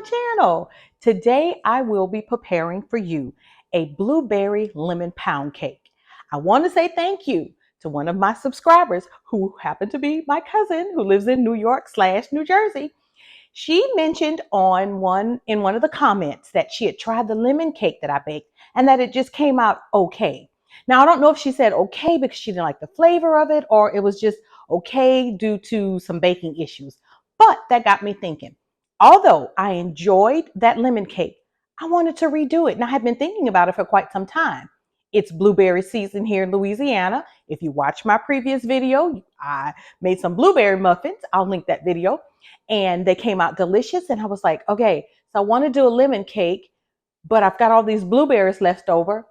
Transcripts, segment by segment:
channel. Today I will be preparing for you a blueberry lemon pound cake. I want to say thank you to one of my subscribers who happened to be my cousin who lives in New York/New Jersey. She mentioned in one of the comments that she had tried the lemon cake that I baked and that it just came out okay. Now I don't know if she said okay because she didn't like the flavor of it or it was just okay due to some baking issues. But that got me thinking. Although I enjoyed that lemon cake, I wanted to redo it and I had been thinking about it for quite some time. It's blueberry season here in Louisiana. If you watch my previous video, I made some blueberry muffins. I'll link that video and they came out delicious. And I was like, okay, so I want to do a lemon cake, but I've got all these blueberries left over.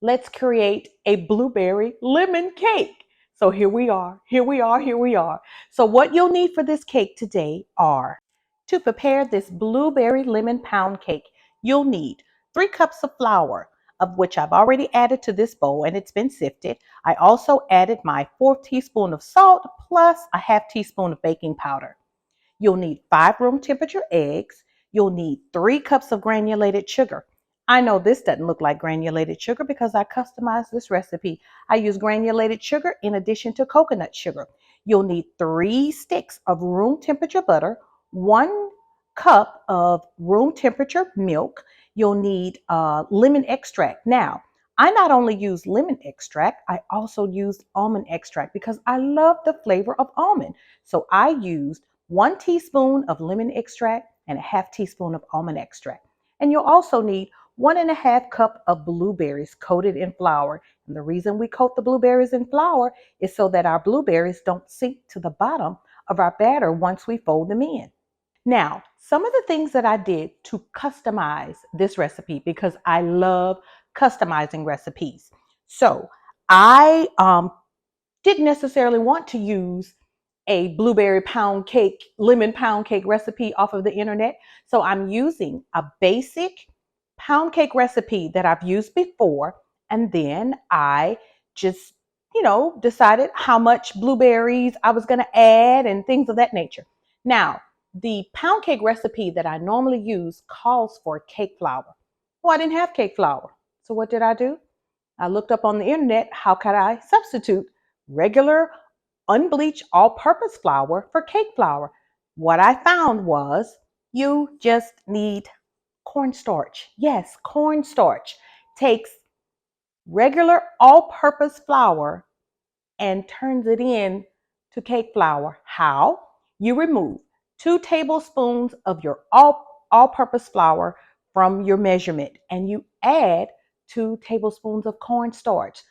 Let's create a blueberry lemon cake. So here we are, here we are, here we are. So what you'll need for this cake today are, to prepare this blueberry lemon pound cake, you'll need 3 cups of flour, of which I've already added to this bowl and it's been sifted. I also added my 4th teaspoon of salt plus a half teaspoon of baking powder. You'll need 5 room temperature eggs. You'll need 3 cups of granulated sugar. I know this doesn't look like granulated sugar because I customized this recipe. I use granulated sugar in addition to coconut sugar. You'll need 3 sticks of room temperature butter, 1 cup of room temperature milk. You'll need lemon extract. Now, I not only use lemon extract, I also used almond extract because I love the flavor of almond. So I used 1 teaspoon of lemon extract and a half teaspoon of almond extract. And you'll also need 1.5 cup of blueberries coated in flour. And the reason we coat the blueberries in flour is so that our blueberries don't sink to the bottom of our batter once we fold them in. Now, some of the things that I did to customize this recipe because I love customizing recipes. So I didn't necessarily want to use a blueberry pound cake, lemon pound cake recipe off of the internet. So I'm using a basic pound cake recipe that I've used before. And then I just, decided how much blueberries I was going to add and things of that nature. Now, the pound cake recipe that I normally use calls for cake flour. Well, I didn't have cake flour. So what did I do? I looked up on the internet, how could I substitute regular unbleached all-purpose flour for cake flour? What I found was you just need cornstarch. Yes, cornstarch takes regular all-purpose flour and turns it in to cake flour. How? You remove 2 tablespoons of your all-purpose flour from your measurement and you add 2 tablespoons of cornstarch.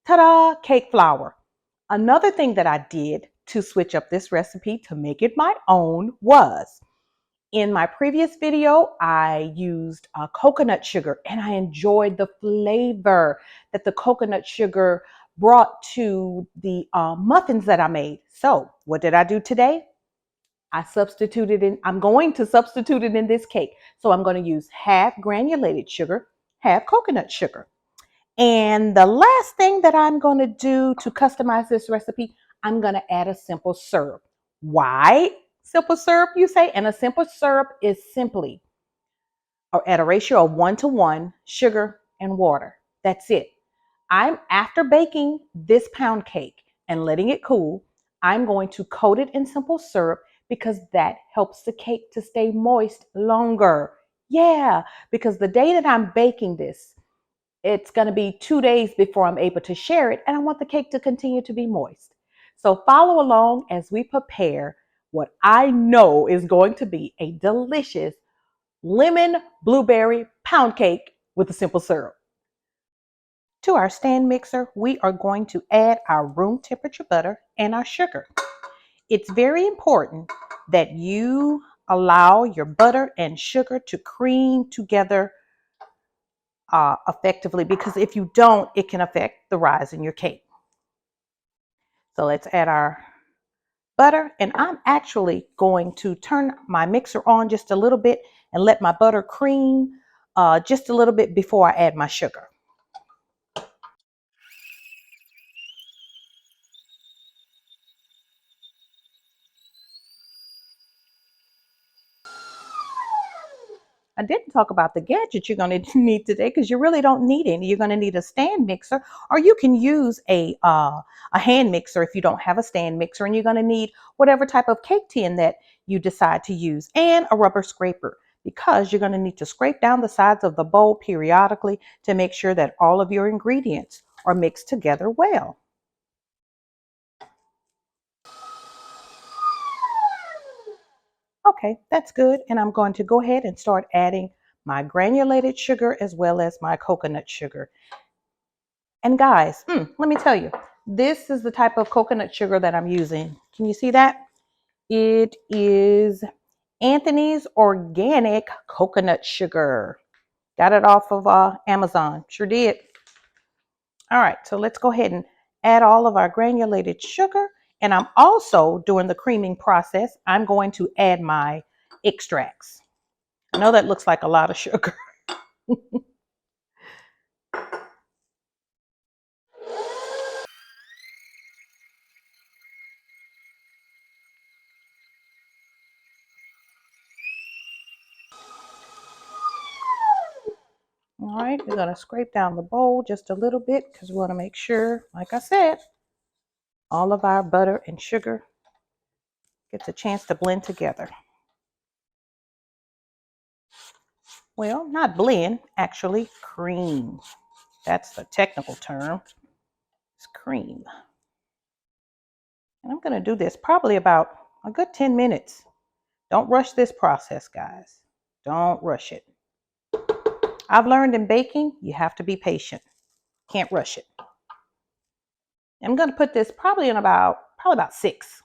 Ta-da! Cake flour. Another thing that I did to switch up this recipe to make it my own was, in my previous video, I used coconut sugar and I enjoyed the flavor that the coconut sugar brought to the muffins that I made. So what did I do today? I'm going to substitute it in this cake. So I'm going to use half granulated sugar, half coconut sugar. And the last thing that I'm going to do to customize this recipe, I'm going to add a simple syrup. Why simple syrup, you say? And a simple syrup is simply or at a ratio of 1-to-1 sugar and water. That's it. After baking this pound cake and letting it cool, I'm going to coat it in simple syrup because that helps the cake to stay moist longer. Yeah, because the day that I'm baking this, it's going to be 2 days before I'm able to share it, and I want the cake to continue to be moist. So follow along as we prepare what I know is going to be a delicious lemon blueberry pound cake with a simple syrup. To our stand mixer, we are going to add our room temperature butter and our sugar. It's very important that you allow your butter and sugar to cream together effectively, because if you don't, it can affect the rise in your cake. So let's add our butter, and I'm actually going to turn my mixer on just a little bit and let my butter cream just a little bit before I add my sugar. I didn't talk about the gadgets you're going to need today because you really don't need any. You're going to need a stand mixer, or you can use a hand mixer if you don't have a stand mixer, and you're going to need whatever type of cake tin that you decide to use, and a rubber scraper, because you're going to need to scrape down the sides of the bowl periodically to make sure that all of your ingredients are mixed together well. Okay, that's good. And I'm going to go ahead and start adding my granulated sugar as well as my coconut sugar. And guys, let me tell you, this is the type of coconut sugar that I'm using. Can you see that? It is Anthony's organic coconut sugar. Got it off of Amazon. Sure did. All right, so let's go ahead and add all of our granulated sugar. And I'm also doing the creaming process. I'm going to add my extracts. I know that looks like a lot of sugar. All right, we're going to scrape down the bowl just a little bit because we want to make sure, like I said, all of our butter and sugar gets a chance to blend together. Well, not blend, actually cream. That's the technical term. It's cream. And I'm going to do this probably about a good 10 minutes. Don't rush this process, guys. Don't rush it. I've learned in baking, you have to be patient. Can't rush it. I'm going to put this probably about 6.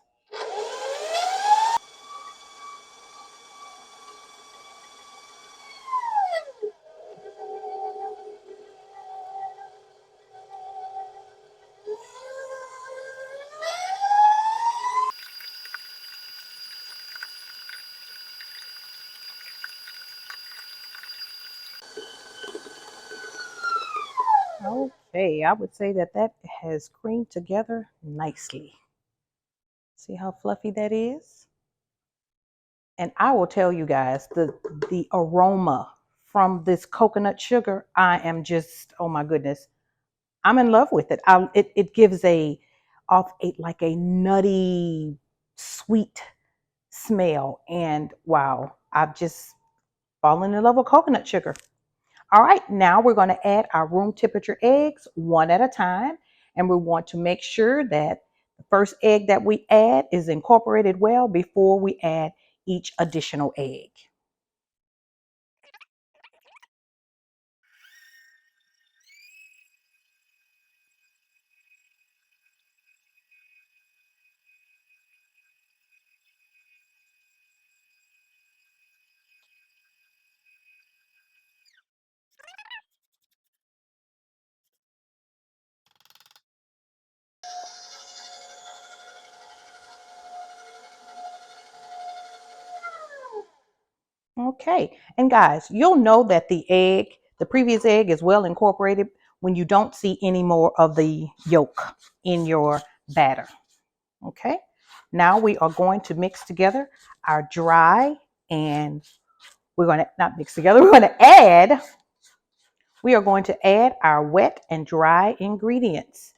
Okay, I would say that has creamed together nicely. See how fluffy that is? And I will tell you guys, the aroma from this coconut sugar, I am just, oh my goodness, I'm in love with it. It gives like a nutty, sweet smell, and wow, I've just fallen in love with coconut sugar. All right, now we're going to add our room temperature eggs one at a time. And we want to make sure that the first egg that we add is incorporated well before we add each additional egg. Okay, and guys, you'll know that the previous egg is well incorporated when you don't see any more of the yolk in your batter. Okay, now we are going to mix together our dry, and we're going to not mix together, we are going to add our wet and dry ingredients.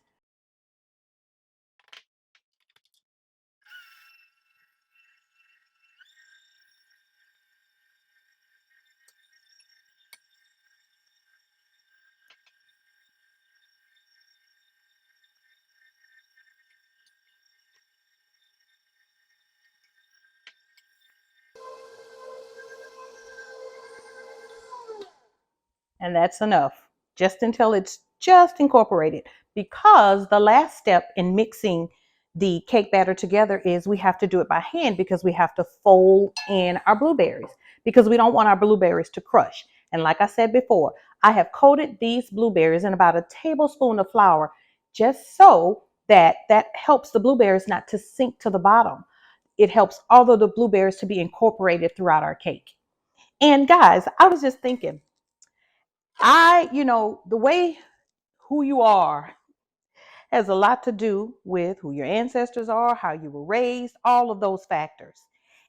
And that's enough, just until it's just incorporated. Because the last step in mixing the cake batter together is we have to do it by hand, because we have to fold in our blueberries, because we don't want our blueberries to crush. And like I said before, I have coated these blueberries in about a tablespoon of flour, just so that helps the blueberries not to sink to the bottom. It helps all of the blueberries to be incorporated throughout our cake. And guys, I was just thinking, the way who you are has a lot to do with who your ancestors are, how you were raised, all of those factors.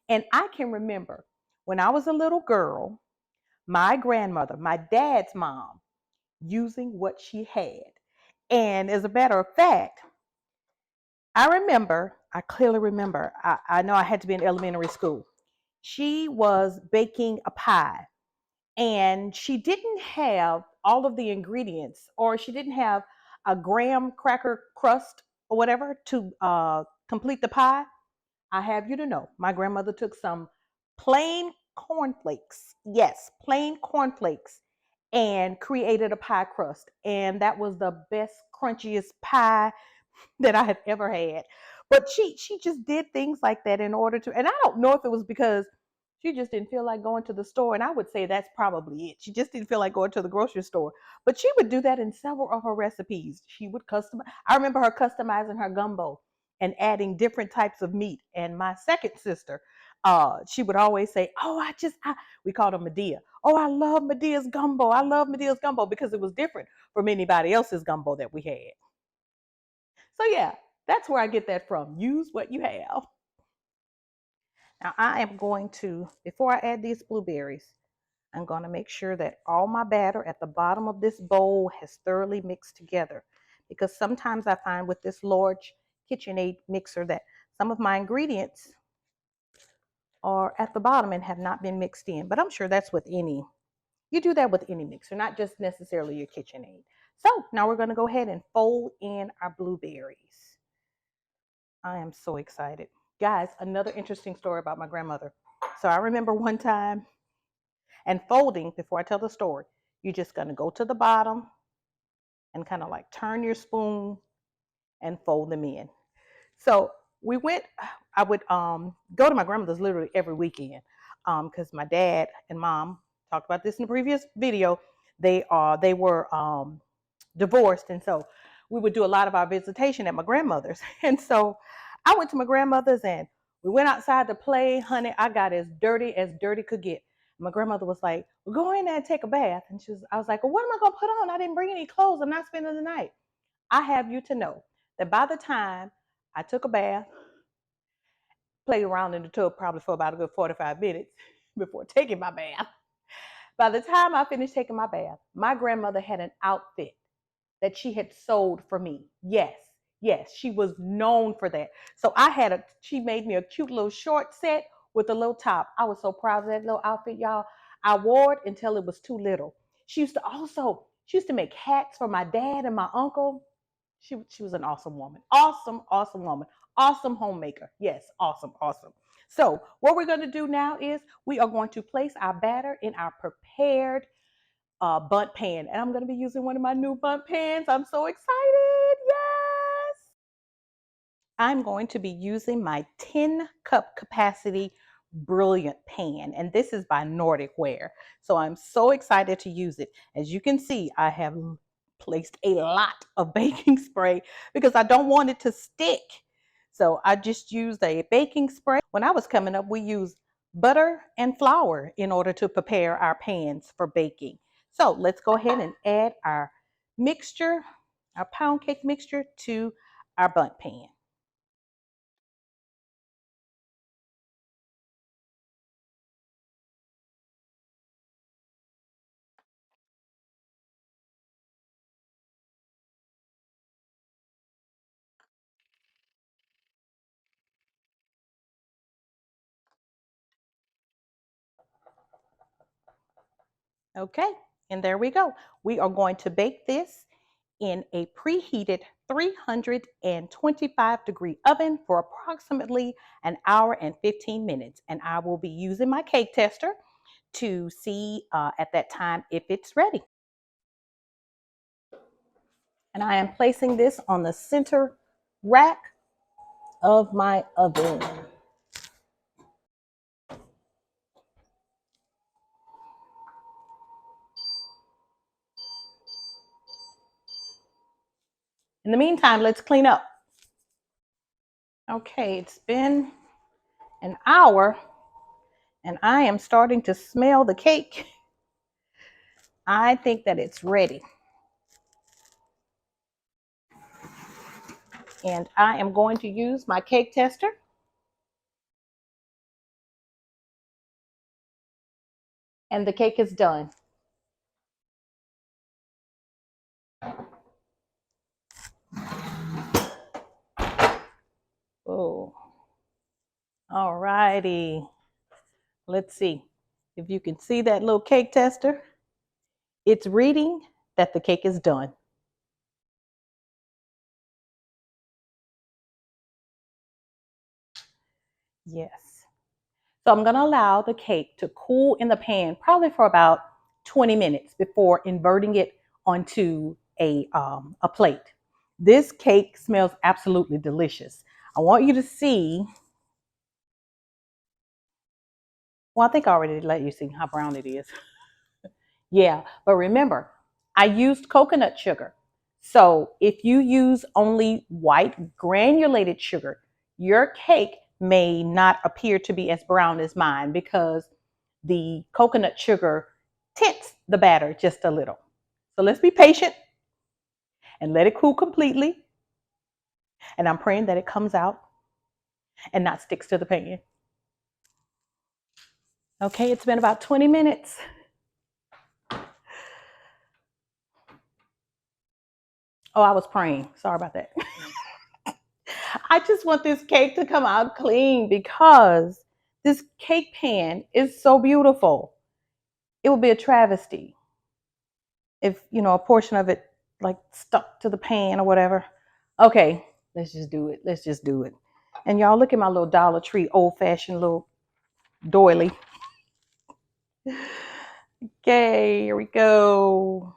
And I can remember when I was a little girl, my grandmother, my dad's mom, using what she had. And as a matter of fact, I clearly remember, I know I had to be in elementary school. She was baking a pie and she didn't have all of the ingredients, or she didn't have a graham cracker crust or whatever to complete the pie. I have you to know, my grandmother took some plain cornflakes, yes, plain cornflakes, and created a pie crust. And that was the best, crunchiest pie that I had ever had. But she just did things like that in order to, and I don't know if it was because she just didn't feel like going to the store. And I would say that's probably it. She just didn't feel like going to the grocery store. But she would do that in several of her recipes. She would customize. I remember her customizing her gumbo and adding different types of meat. And my second sister, she would always say, "Oh, we called her Medea. Oh, I love Medea's gumbo. I love Medea's gumbo," because it was different from anybody else's gumbo that we had. So yeah, that's where I get that from. Use what you have. Now I am going to, before I add these blueberries, I'm going to make sure that all my batter at the bottom of this bowl has thoroughly mixed together. Because sometimes I find with this large KitchenAid mixer that some of my ingredients are at the bottom and have not been mixed in. But I'm sure that's with any, you do that with any mixer, not just necessarily your KitchenAid. So now we're going to go ahead and fold in our blueberries. I am so excited. Guys, another interesting story about my grandmother. So I remember one time, and folding, before I tell the story, you're just going to go to the bottom and kind of like turn your spoon and fold them in. So we went, I would go to my grandmother's literally every weekend because my dad and mom talked about this in the previous video. They were divorced, and so we would do a lot of our visitation at my grandmother's. And so I went to my grandmother's and we went outside to play. Honey, I got as dirty could get. My grandmother was like, "Well, go in there and take a bath." And I was like, "Well, what am I gonna put on? I didn't bring any clothes. I'm not spending the night." I have you to know that by the time I took a bath, played around in the tub probably for about a good 45 minutes before taking my bath. By the time I finished taking my bath, my grandmother had an outfit that she had sold for me. Yes, yes, she was known for that. So she made me a cute little short set with a little top. I was so proud of that little outfit, y'all. I wore it until it was too little. She used to make hats for my dad and my uncle. She was an awesome woman. Awesome, awesome woman. Awesome homemaker. Yes, awesome, awesome. So what we're going to do now is we are going to place our batter in our prepared bunt pan. And I'm going to be using one of my new bunt pans. I'm so excited. Yes. I'm going to be using my 10-cup capacity Brilliant pan. And this is by Nordic Ware. So I'm so excited to use it. As you can see, I have placed a lot of baking spray because I don't want it to stick. So I just used a baking spray. When I was coming up, we used butter and flour in order to prepare our pans for baking. So let's go ahead and add our mixture, our pound cake mixture, to our bundt pan. Okay, and there we go. We are going to bake this in a preheated 325-degree oven for approximately an hour and 15 minutes. And I will be using my cake tester to see at that time if it's ready. And I am placing this on the center rack of my oven. In the meantime, let's clean up. Okay, it's been an hour and I am starting to smell the cake. I think that it's ready. And I am going to use my cake tester. And the cake is done. Oh, all righty. Let's see if you can see that little cake tester. It's reading that the cake is done. Yes. So I'm going to allow the cake to cool in the pan probably for about 20 minutes before inverting it onto a plate. This cake smells absolutely delicious. I want you to see, well, I think I already let you see how brown it is. Yeah, but remember, I used coconut sugar. So if you use only white granulated sugar, your cake may not appear to be as brown as mine because the coconut sugar tints the batter just a little. So let's be patient and let it cool completely. And I'm praying that it comes out and not sticks to the pan. Okay, it's been about 20 minutes. Oh, I was praying. Sorry about that. I just want this cake to come out clean because this cake pan is so beautiful. It would be a travesty if, a portion of it like stuck to the pan or whatever. Okay, let's just do it. Let's just do it. And y'all look at my little Dollar Tree old fashioned little doily. Okay, here we go.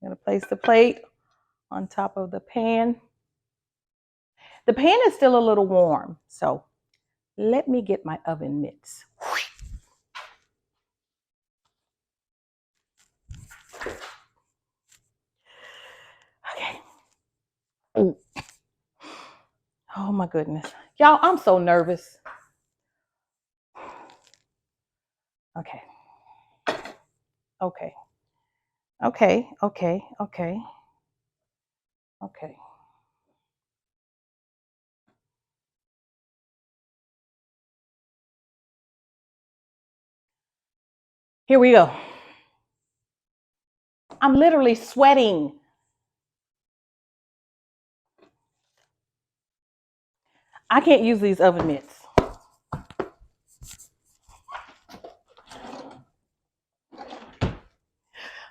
I'm gonna place the plate on top of the pan. The pan is still a little warm, so let me get my oven mitts. Okay. Ooh. Oh my goodness. Y'all, I'm so nervous. Okay. Okay. Okay. Okay. Okay. Okay. Here we go. I'm literally sweating. I can't use these oven mitts.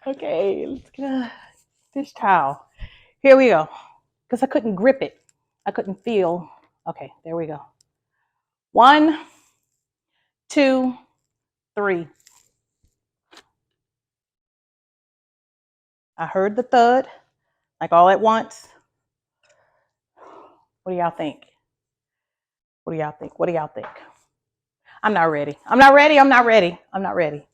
Okay, let's get a dish towel. Here we go. Because I couldn't grip it. I couldn't feel. Okay, there we go. 1, 2, 3. I heard the thud, like all at once. What do y'all think? What do y'all think? What do y'all think? I'm not ready. I'm not ready. I'm not ready. I'm not ready.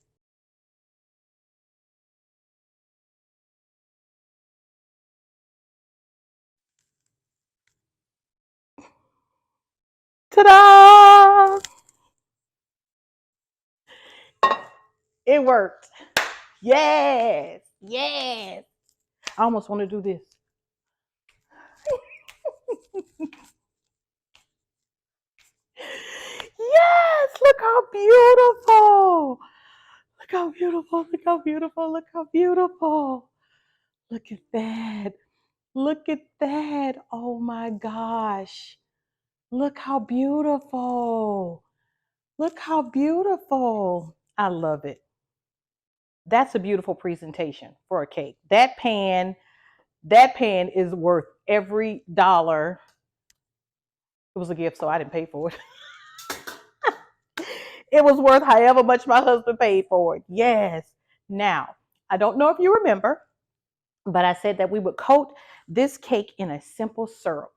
Ta-da! It worked. Yes. Yes. I almost want to do this. Yes. Look how beautiful. Look how beautiful. Look how beautiful. Look how beautiful. Look at that. Look at that. Oh my gosh. Look how beautiful. Look how beautiful. I love it. That's a beautiful presentation for a cake. That pan is worth every dollar. It was a gift, so I didn't pay for it. It was worth however much my husband paid for it. Yes. Now, I don't know if you remember, but I said that we would coat this cake in a simple syrup.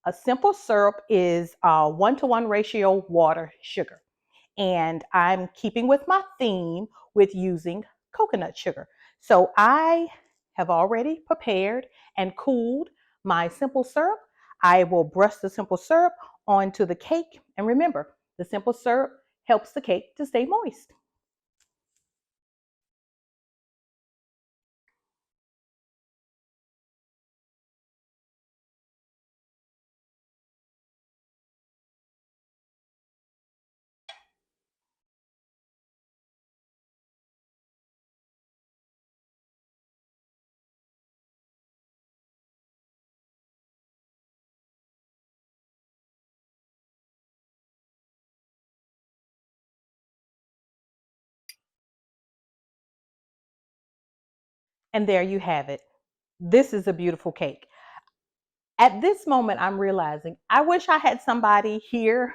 A simple syrup is a 1-to-1 ratio water sugar. And I'm keeping with my theme with using coconut sugar. So I have already prepared and cooled my simple syrup. I will brush the simple syrup onto the cake. And remember, the simple syrup helps the cake to stay moist. And there you have it. This is a beautiful cake. At this moment, I'm realizing I wish I had somebody here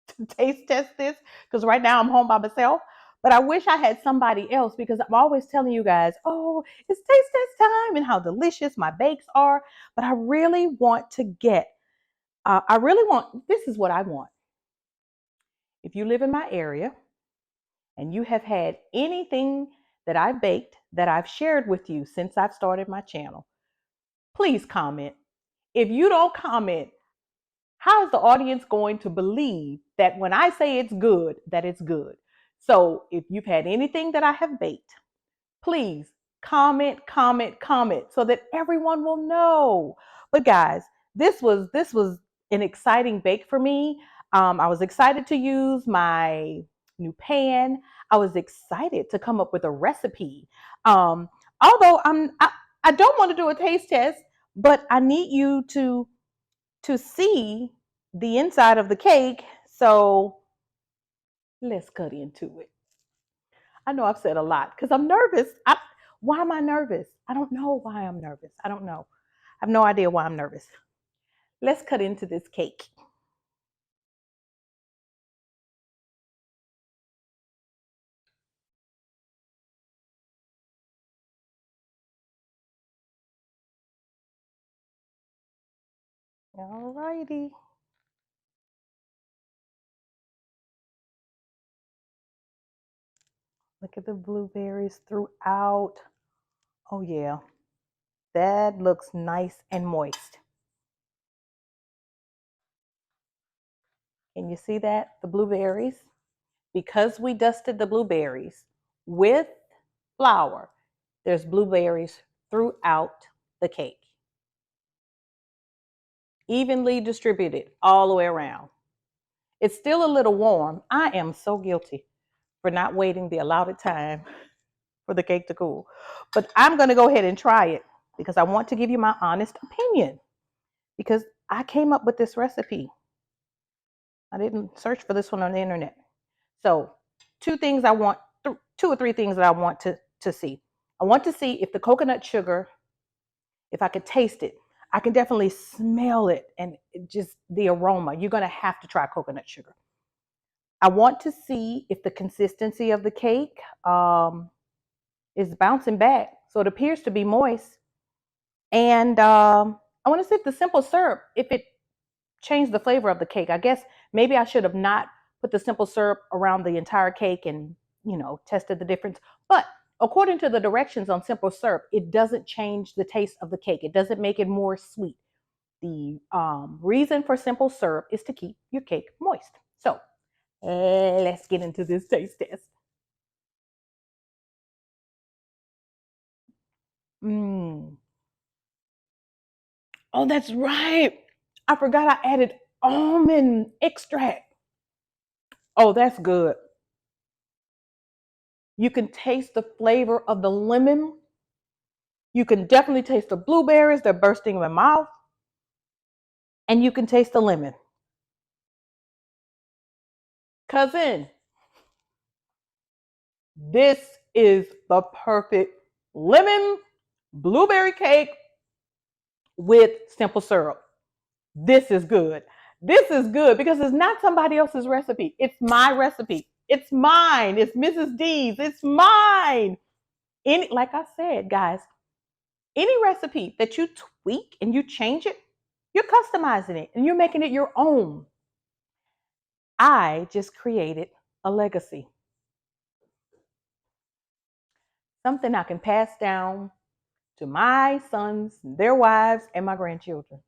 to taste test this because right now I'm home by myself. But I wish I had somebody else because I'm always telling you guys, oh, it's taste test time and how delicious my bakes are. But I really want to this is what I want. If you live in my area and you have had anything that I've baked that I've shared with you since I've started my channel, please comment. If you don't comment, how is the audience going to believe that when I say it's good, that it's good? So if you've had anything that I have baked, please comment so that everyone will know. But guys, this was an exciting bake for me. I was excited to use my new pan. I was excited to come up with a recipe. Although I don't want to do a taste test, but I need you to see the inside of the cake. So let's cut into it. I know I've said a lot because I'm nervous. Why am I nervous? I don't know why I'm nervous. I don't know. I have no idea why I'm nervous. Let's cut into this cake. All righty. Look at the blueberries throughout. Oh, yeah. That looks nice and moist. Can you see that? The blueberries. Because we dusted the blueberries with flour, there's blueberries throughout the cake, evenly distributed all the way around. It's still a little warm. I am so guilty for not waiting the allotted time for the cake to cool. But I'm going to go ahead and try it because I want to give you my honest opinion because I came up with this recipe. I didn't search for this one on the internet. So, two or three things that I want to see. I want to see if the coconut sugar, if I could taste it. I can definitely smell it and just the aroma. You're going to have to try coconut sugar. I want to see if the consistency of the cake is bouncing back. So it appears to be moist. And I want to see if the simple syrup, if it changed the flavor of the cake. I guess maybe I should have not put the simple syrup around the entire cake and, tested the difference. But according to the directions on simple syrup, it doesn't change the taste of the cake. It doesn't make it more sweet. The reason for simple syrup is to keep your cake moist. So let's get into this taste test. Mm. Oh, that's right. I forgot I added almond extract. Oh, that's good. You can taste the flavor of the lemon. You can definitely taste the blueberries. They're bursting in my mouth. And you can taste the lemon. Cousin, this is the perfect lemon blueberry cake with simple syrup. This is good. This is good because it's not somebody else's recipe. It's my recipe. It's mine. It's Mrs. D's. It's mine. Like I said, guys, any recipe that you tweak and you change it, you're customizing it and you're making it your own. I just created a legacy, something I can pass down to my sons, their wives, and my grandchildren.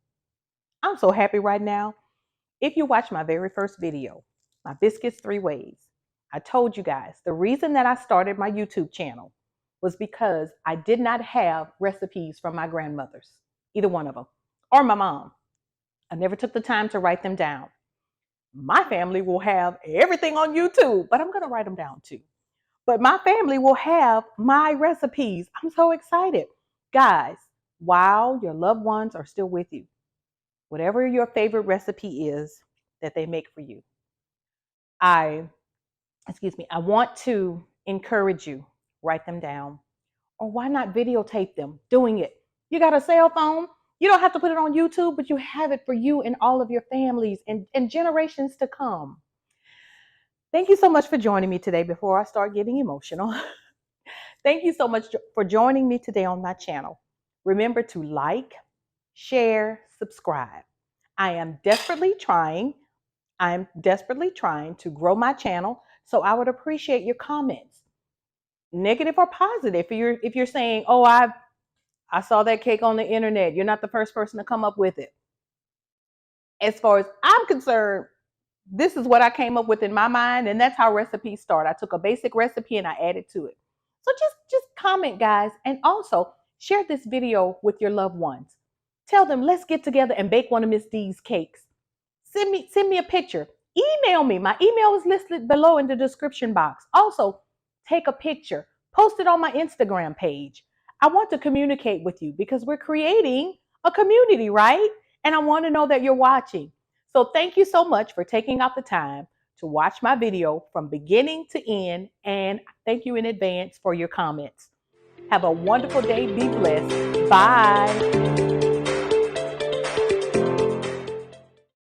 I'm so happy right now. If you watch my very first video, my biscuits 3 ways, I told you guys the reason that I started my YouTube channel was because I did not have recipes from my grandmothers, either one of them, or my mom. I never took the time to write them down. My family will have everything on YouTube, but I'm going to write them down too. But my family will have my recipes. I'm so excited. Guys, while your loved ones are still with you, whatever your favorite recipe is that they make for you, I want to encourage you, write them down Or why not videotape them doing it? You got a cell phone, you don't have to put it on YouTube, but you have it for you and all of your families and generations to come. Thank you so much for joining me today. Before I start getting emotional, thank you so much for joining me today on my channel. Remember to like, share, subscribe. I am desperately trying to grow my channel, so I would appreciate your comments, negative or positive. If you're saying, "Oh, I saw that cake on the internet," you're not the first person to come up with it. As far as I'm concerned, this is what I came up with in my mind, and that's how recipes start. I took a basic recipe and I added to it. So just comment, guys, and also share this video with your loved ones. Tell them, let's get together and bake one of Miss Dee's cakes. Send me a picture. Email me. My email is listed below in the description box. Also, take a picture. Post it on my Instagram page. I want to communicate with you because we're creating a community, right? And I want to know that you're watching. So thank you so much for taking out the time to watch my video from beginning to end. And thank you in advance for your comments. Have a wonderful day. Be blessed. Bye.